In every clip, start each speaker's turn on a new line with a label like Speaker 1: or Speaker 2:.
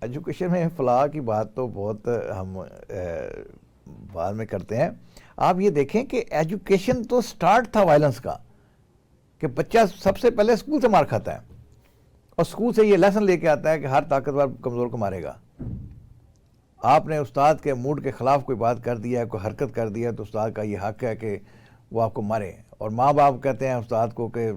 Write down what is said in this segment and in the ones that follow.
Speaker 1: Education میں فلاح کی بات تو بہت ہم بعد میں کرتے ہیں. آپ یہ دیکھیں کہ ایجوکیشن تو سٹارٹ تھا وائلنس کا, کہ بچہ سب سے پہلے اسکول سے مار کھاتا ہے اور اسکول سے یہ لیسن لے کے آتا ہے کہ ہر طاقتور کمزور کو مارے گا. آپ نے استاد کے موڈ کے خلاف کوئی بات کر دیا ہے, کوئی حرکت کر دیا ہے, تو استاد کا یہ حق ہے کہ وہ آپ کو مارے. اور ماں باپ کہتے ہیں استاد کو کہ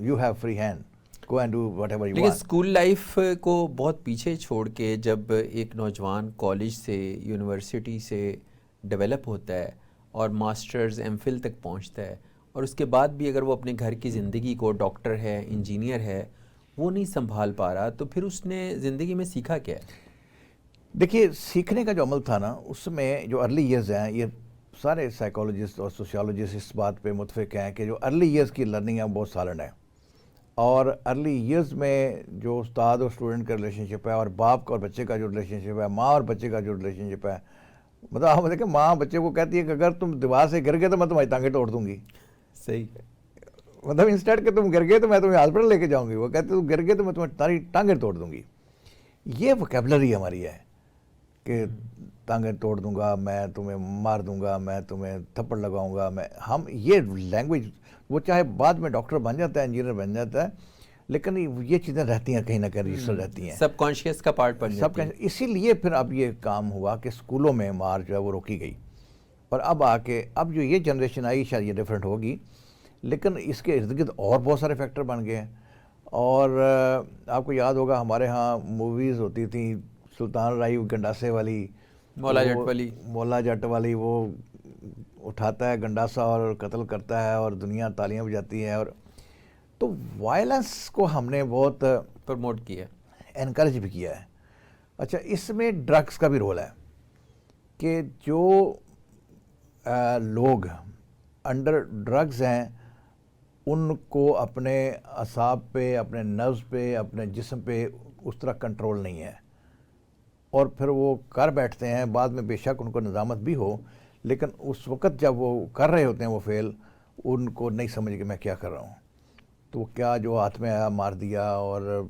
Speaker 1: you have free hand, go and do what ever you
Speaker 2: لیکن
Speaker 1: وانٹ.
Speaker 2: اسکول لائف کو بہت پیچھے چھوڑ کے جب ایک نوجوان کالج سے یونیورسٹی سے ڈیولپ ہوتا ہے اور ماسٹرز ایم فل تک پہنچتا ہے, اور اس کے بعد بھی اگر وہ اپنے گھر کی زندگی کو, ڈاکٹر ہے, انجینئر ہے, وہ نہیں سنبھال پا رہا, تو پھر اس نے زندگی میں سیکھا کیا ہے؟
Speaker 1: دیکھیے, سیکھنے کا جو عمل تھا نا, اس میں جو ارلی ایئرز ہیں, یہ سارے سائیکالوجسٹ اور سوشیالوجسٹ اس بات پہ متفق ہیں کہ جو ارلی ایئرز کی لرننگ ہے وہ بہت سالن ہے. اور ارلی ایئرز میں جو استاد اور اسٹوڈنٹ کا ریلیشن شپ ہے, اور باپ کا اور بچے کا جو ریلیشن شپ ہے, ماں اور بچے کا جو ریلیشن شپ ہے, مطلب آپ دیکھیں ماں بچے کو کہتی ہے کہ اگر تم دیوار سے گر گئے تو میں تمہاری ٹانگیں توڑ دوں گی.
Speaker 2: صحیح.
Speaker 1: مطلب انسٹیڈ کہ تم گر گئے تو میں تمہیں ہاسپٹل لے کے جاؤں گی, وہ کہتے تم گر گئے تو میں تمہاری ٹانگیں توڑ دوں گی. یہ ووکیبلری ہماری ہے کہ ٹانگیں توڑ دوں گا, میں تمہیں مار دوں گا, میں تمہیں تھپڑ لگاؤں گا. ہم یہ لینگویج, وہ چاہے بعد میں ڈاکٹر بن جاتا ہے, انجینئر بن جاتا ہے, لیکن یہ چیزیں رہتی ہیں کہیں نہ کہیں رجسٹر رہتی ہیں,
Speaker 2: سب کانشیس کا پارٹ بن جاتی ہے.
Speaker 1: اسی لیے پھر اب یہ کام ہوا کہ اسکولوں میں مار جو ہے وہ روکی گئی. اور اب آ کے اب جو یہ جنریشن آئی شاید یہ ڈفرینٹ ہوگی, لیکن اس کے ارد گرد اور بہت سارے فیکٹر بن گئے ہیں. اور آپ کو یاد ہوگا ہمارے ہاں موویز ہوتی تھیں, سلطان رائی گنڈاسے والی, مولا جٹ والی, وہ اٹھاتا ہے گنڈاسا اور قتل کرتا ہے اور دنیا تالیاں بجاتی ہے. اور تو وائلنس کو ہم نے بہت
Speaker 2: پروموٹ کیا,
Speaker 1: انکریج بھی کیا ہے. اچھا, اس میں ڈرگس کا بھی رول ہے کہ جو لوگ انڈر ڈرگز ہیں ان کو اپنے اعصاب پہ, اپنے نروز پہ, اپنے جسم پہ اس طرح کنٹرول نہیں ہے, اور پھر وہ کر بیٹھتے ہیں. بعد میں بے شک ان کو نظامت بھی ہو, لیکن اس وقت جب وہ کر رہے ہوتے ہیں وہ فیل, ان کو نہیں سمجھ کہ میں کیا کر رہا ہوں. تو کیا جو ہاتھ میں آیا مار دیا, اور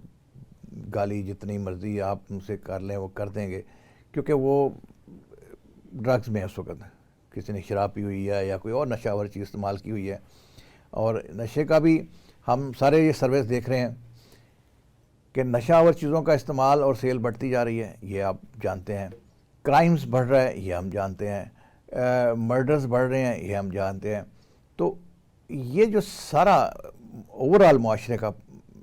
Speaker 1: گالی جتنی مرضی آپ ان سے کر لیں وہ کر دیں گے, کیونکہ وہ ڈرگز میں اس وقت کسی نے شراب پی ہوئی ہے یا کوئی اور نشہ آور چیز استعمال کی ہوئی ہے. اور نشے کا بھی ہم سارے یہ سروس دیکھ رہے ہیں کہ نشہ آور چیزوں کا استعمال اور سیل بڑھتی جا رہی ہے, یہ آپ جانتے ہیں. کرائمز بڑھ رہا ہے, یہ ہم جانتے ہیں. مرڈرز بڑھ رہے ہیں, یہ ہم جانتے ہیں. تو یہ جو سارا اوور آل معاشرے کا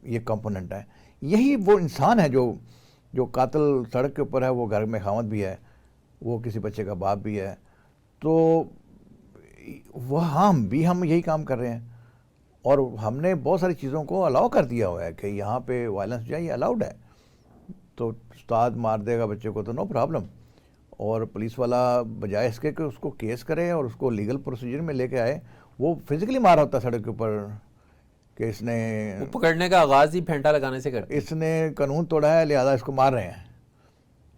Speaker 1: یہ کمپوننٹ ہے, یہی وہ انسان ہے جو قاتل سڑک کے اوپر ہے, وہ گھر میں خاوند بھی ہے, وہ کسی بچے کا باپ بھی ہے. تو وہ ہم یہی کام کر رہے ہیں, اور ہم نے بہت ساری چیزوں کو الاؤ کر دیا ہوا ہے کہ یہاں پہ وائلنس جو ہے یہ الاؤڈ ہے. تو استاد مار دے گا بچے کو تو نو پرابلم, اور پولیس والا بجائے اس کے کہ اس کو کیس کرے اور اس کو لیگل پروسیجر میں لے کے آئے, وہ فزیکلی مارا ہوتا ہے سڑک کے اوپر کہ اس نے
Speaker 2: پکڑنے کا آغاز ہی پھینٹا لگانے سے کرتے,
Speaker 1: اس نے قانون توڑا ہے لہذا اس کو مار رہے ہیں.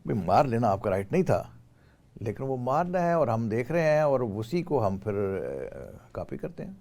Speaker 1: بھئی مار لینا آپ کا رائٹ نہیں تھا, لیکن وہ مارنا ہے اور ہم دیکھ رہے ہیں, اور اسی کو ہم پھر کاپی کرتے ہیں.